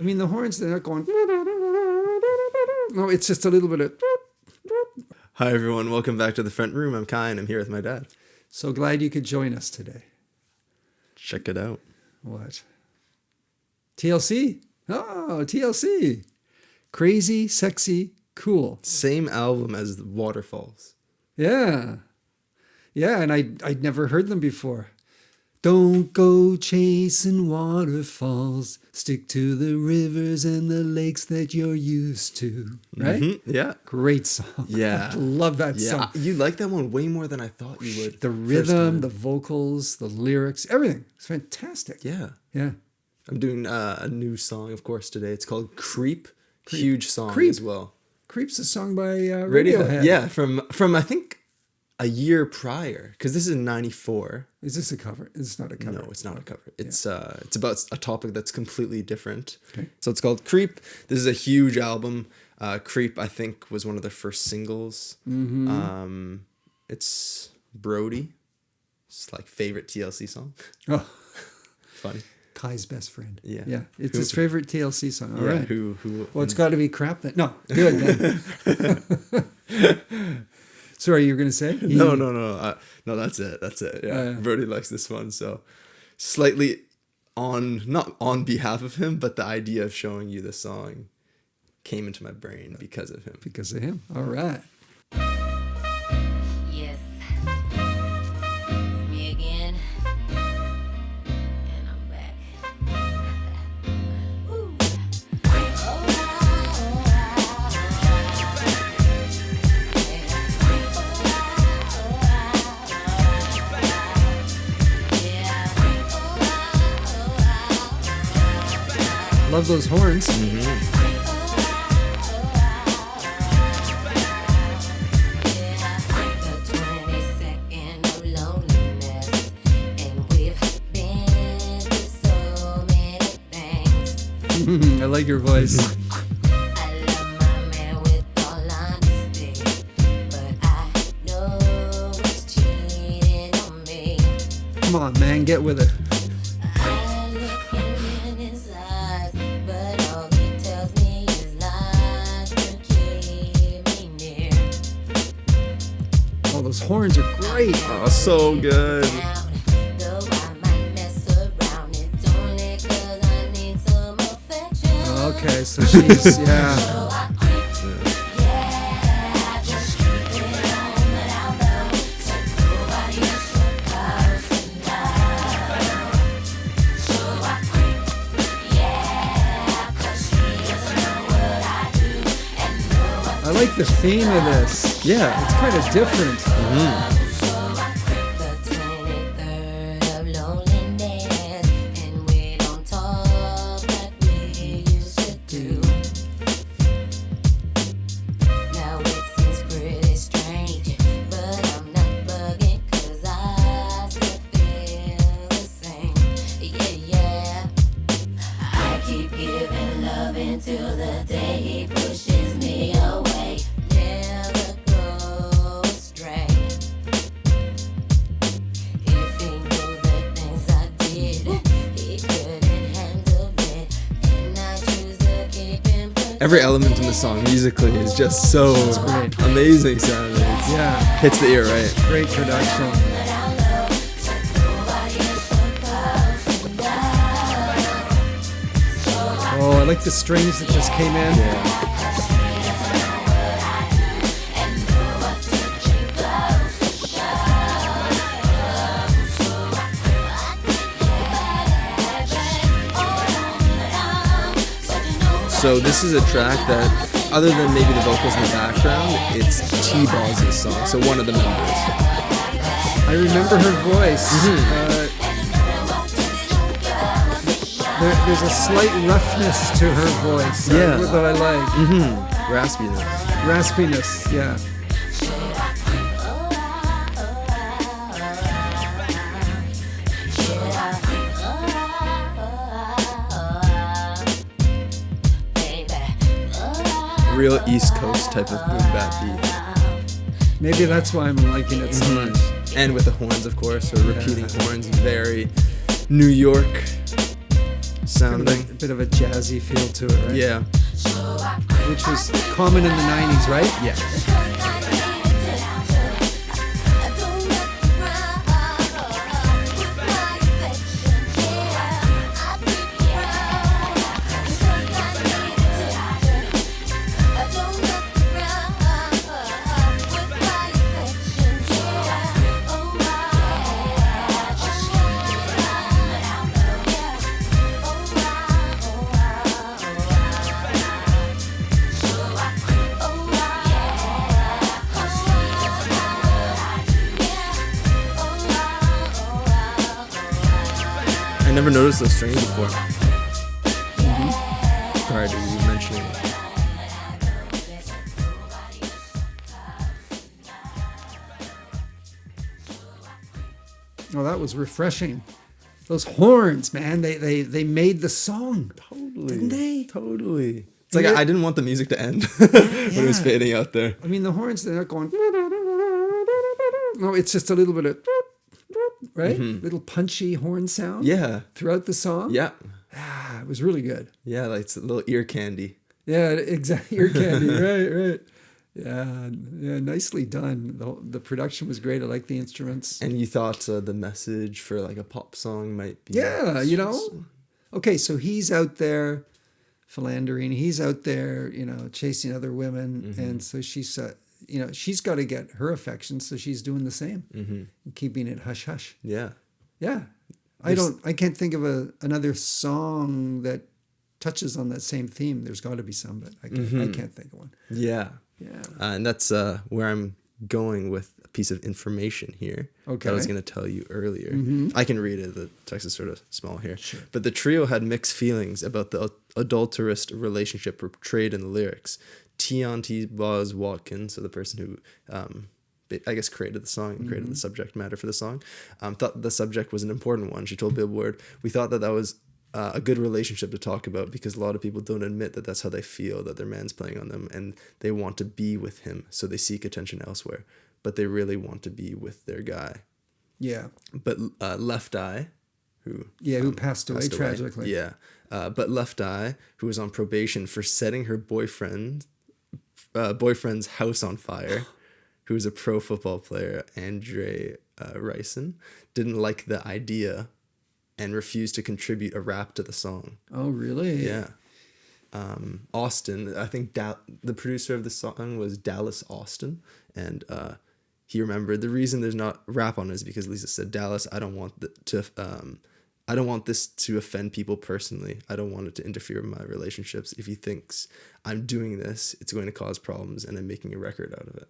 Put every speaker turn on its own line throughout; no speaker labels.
I mean, the horns, they're not going... No, it's just a little bit of...
Hi, everyone. Welcome back to the front room. I'm Kai, and I'm here with my dad.
So glad you could join us today.
Check it out.
What? TLC? Oh, TLC. Crazy, sexy, cool.
Same album as Waterfalls.
Yeah. Yeah, and I'd never heard them before. Don't go chasing waterfalls. Stick to the rivers and the lakes that you're used to. Right?
Mm-hmm. Yeah.
Great song.
Yeah.
Love that song.
You like that one way more than I thought you would.
The rhythm, the vocals, the lyrics, everything. It's fantastic.
Yeah.
Yeah.
I'm doing a new song, of course, today. It's called Creep. Huge song
Creep.
as well.
Creep's a song by Radiohead.
Yeah, from I think a year prior, because this is in 94.
Is this a cover? It's not a cover.
No, it's not a cover. It's about a topic that's completely different.
Okay.
So it's called Creep. This is a huge album. Creep, I think, was one of their first singles. Mm-hmm. It's Brody. It's like favorite TLC song.
Oh,
funny.
Kai's best friend.
Yeah.
Yeah. It's his favorite TLC song. All right.
Who?
Well, it's got to be Crap then. No, good then. Sorry, you were going to say?
No. No, that's it. Yeah. Brody likes this one. So slightly not on behalf of him, but the idea of showing you the song came into my brain because of him.
Because of him. All right.
Yes. It's me again. And I'm back. Woo.
Love those horns.
Mm-hmm.
I like your voice.
I love my man with all honesty, but I know he's cheating on me.
Come on, man, get with it.
I look him in his eyes, but all he tells me is lies to keep me near.
Oh, those horns are great.
Oh, so good.
Though I might mess around, it's only 'cause I need some affection.
Okay, so she's, yeah.
So I creep, yeah, I just keep it on the down low, so nobody else should tonight. So I creep, yeah, 'cause she doesn't know what I do, and know what
I like the theme of this.
Yeah.
It's kind of different.
so I creep the 23rd of loneliness, and we don't talk like we used to do. Now it seems pretty strange, but I'm not bugging 'cause I still feel the same. Yeah. I keep giving love until the day he pushes me away. Never go astray. If he knew the things I did, he couldn't handle it, and I choose to keep him.
Every element in the song musically is just so
great.
amazing sounding.
Yeah,
Hits the ear right.
great production. Oh, I like the strings that just came in.
Yeah. So this is a track that, other than maybe the vocals in the background, it's T-Ball's song. So one of the members.
I remember her voice. There's a slight roughness to her voice that I like.
Raspiness.
Raspiness, yeah.
Real East Coast type of boom bap beat.
Maybe that's why I'm liking it so much.
And with the horns, of course, or repeating horns, very New York sounding.
A bit of a jazzy feel to it, right?
Yeah.
Which was common in the 90s, right?
Yeah. I never noticed those strings before. Prior to you mentioning it.
Oh, that was refreshing. Those horns, man, they made the song.
Totally.
Didn't they?
Totally. It's like
Yeah.
I didn't want the music to end when it was
Yeah.
fading out there.
I mean, the horns, they're not going. No, it's just a little bit of. Right? Little punchy horn sound.
Yeah.
Throughout the song.
Yeah.
Ah, it was really good.
Yeah, like it's a little ear candy.
Yeah, exactly. Ear candy. Right. Yeah, nicely done. The production was great. I like the instruments.
And you thought the message for like a pop song might be...
Yeah, Okay, so he's out there philandering. He's out there, chasing other women. And so she's, she's got to get her affection. So she's doing the same, keeping it hush hush.
Yeah.
Yeah. I can't think of another song that touches on that same theme. There's got to be some, but I can't think of one.
Yeah.
Yeah.
And that's where I'm going with a piece of information here.
Okay.
That I was going to tell you earlier. I can read it. The text is sort of small here. Sure. But the trio had mixed feelings about the adulterous relationship portrayed in the lyrics. T.N.T. Boz Watkins, so the person who, I guess, created the song and created the subject matter for the song, thought the subject was an important one. She told Billboard, "We thought that was a good relationship to talk about because a lot of people don't admit that that's how they feel, that their man's playing on them and they want to be with him, so they seek attention elsewhere, but they really want to be with their guy."
Yeah.
But Left Eye, who
passed away tragically.
Yeah. But Left Eye, who was on probation for setting her boyfriend's house on fire, who was a pro football player, Andre Rison, didn't like the idea and refused to contribute a rap to the song.
Oh, really?
Yeah. Austin, I think the producer of the song was Dallas Austin, and he remembered the reason there's not rap on it is because Lisa said, "Dallas, I don't want this to offend people personally. I don't want it to interfere with my relationships. If he thinks I'm doing this, it's going to cause problems, and I'm making a record out of it."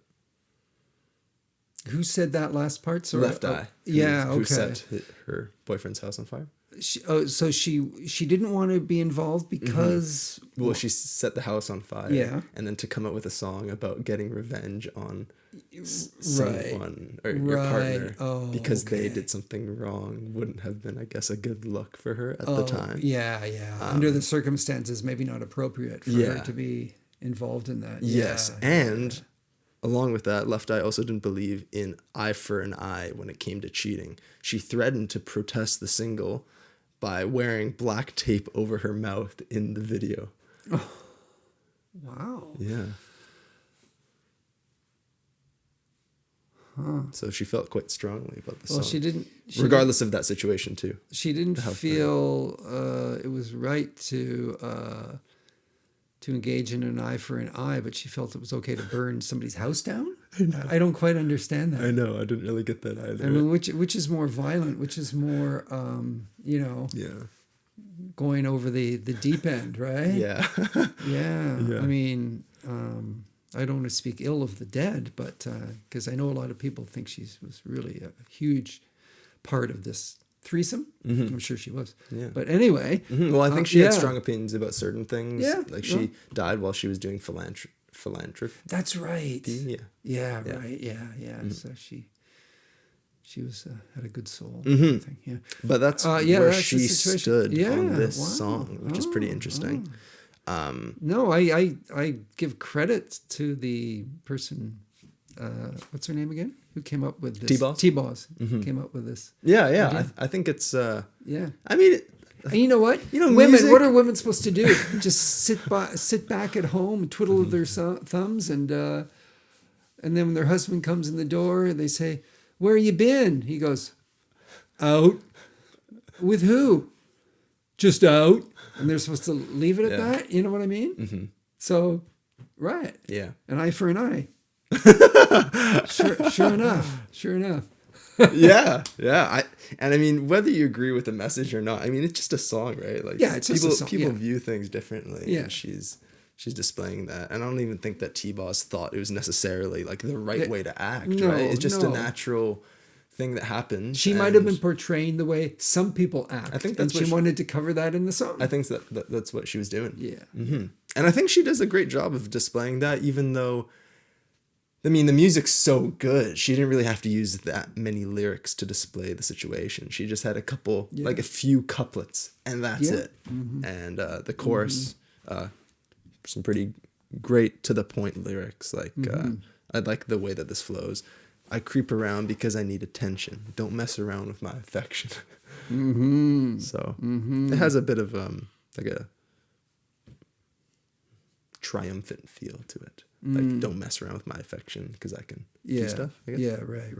Who said that last part? Sorry.
Left Eye. Who set her boyfriend's house on fire.
So she didn't want to be involved because...
Well, she set the house on fire.
Yeah.
And then to come up with a song about getting revenge on someone or your partner because they did something wrong wouldn't have been, I guess, a good look for her at the time.
Yeah. Under the circumstances, maybe not appropriate for her to be involved in that.
Yes. And... along with that, Left Eye also didn't believe in eye for an eye when it came to cheating. She threatened to protest the single by wearing black tape over her mouth in the video.
Oh. Wow.
Yeah.
Huh.
So she felt quite strongly about the song.
Well, she didn't...
regardless of that situation, too.
She didn't feel it was right to engage in an eye for an eye, but she felt it was okay to burn somebody's house down? I don't quite understand that.
I know. I didn't really get that either.
I mean, which is more violent? Which is more, going over the deep end, right?
Yeah.
Yeah. I mean, I don't want to speak ill of the dead, but because I know a lot of people think she was really a huge part of this threesome. I'm sure she was. Yeah. But anyway.
Well, I think she had strong opinions about certain things.
Yeah.
Like she died while she was doing philanthropy.
That's right.
Yeah.
Yeah. Right. Yeah. So she was had a good soul. I think. Yeah.
But that's where
that's
she stood on this song, which is pretty interesting.
No, I give credit to the person. What's her name again? Who came up with this?
T-Boz?
T-Boz came up with this.
Yeah. I think it's...
yeah.
I mean,
And you know what? Women,
music-
what are women supposed to do? Just sit back at home, twiddle their thumbs, and then when their husband comes in the door, they say, "Where you been?" He goes, "Out." With who? Just out. And they're supposed to leave it at that. You know what I mean? Mm-hmm. So, right.
Yeah.
An eye for an eye. Sure enough.
Yeah. And I mean, whether you agree with the message or not, I mean, it's just a song, right? Like,
yeah, it's just a song.
People view things differently.
Yeah.
And she's displaying that. And I don't even think that T-Boss thought it was necessarily like the right way to act, right? It's just a natural thing that happens.
She might have been portraying the way some people act.
I think that's
and she wanted to cover that in the song.
I think that's what she was doing.
Yeah.
Mm-hmm. And I think she does a great job of displaying that, even though, I mean, the music's so good. She didn't really have to use that many lyrics to display the situation. She just had like a few couplets, and that's it. Mm-hmm. And the chorus, some pretty great to the point lyrics. Like, I like the way that this flows. I creep around because I need attention. Don't mess around with my affection. So it has a bit of like a triumphant feel to it. Like, don't mess around with my affection because I can do stuff. I guess.
Yeah, right.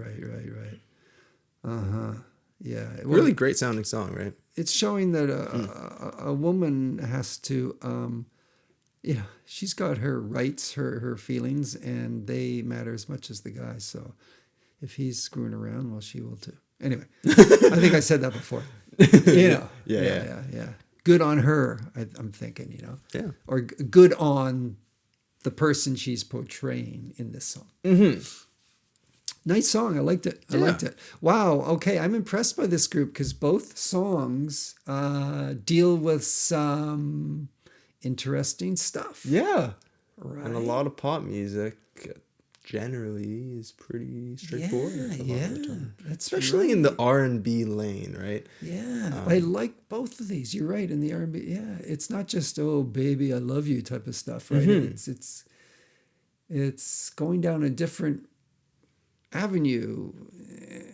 Yeah. Well,
really great sounding song, right?
It's showing that a woman has to, she's got her rights, her feelings, and they matter as much as the guy. So if he's screwing around, well, she will too. Anyway, I think I said that before. Yeah. Good on her, I'm thinking,
Yeah.
Or good on the person she's portraying in this song. Mm-hmm. Nice song. I liked it. Wow. Okay. I'm impressed by this group because both songs deal with some interesting stuff.
Yeah.
Right.
And a lot of pop music generally is pretty straightforward.
That's
especially in the R&B lane, right?
Yeah. I like both of these. You're right. In the R&B, it's not just "oh baby, I love you" type of stuff, right? Mm-hmm. It's going down a different avenue,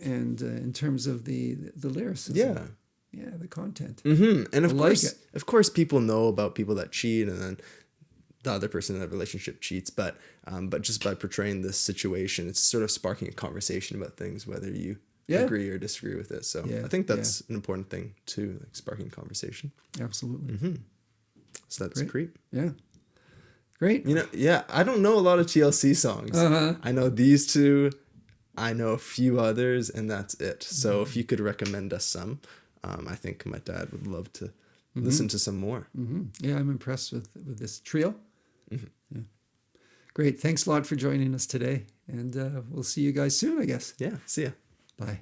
and in terms of the lyricism. Yeah, the content.
Mm-hmm. And of course, people know about people that cheat, and then the other person in that relationship cheats. But just by portraying this situation, it's sort of sparking a conversation about things, whether you agree or disagree with it. So I think that's an important thing too, like sparking conversation.
Absolutely.
Mm-hmm. So that's Creep.
Yeah. Great.
I don't know a lot of TLC songs. I know these two. I know a few others, and that's it. So if you could recommend us some, I think my dad would love to listen to some more.
Mm-hmm. Yeah, I'm impressed with this trio. Mm-hmm. Yeah. Great. Thanks a lot for joining us today, and we'll see you guys soon, I guess.
Yeah, see ya.
Bye.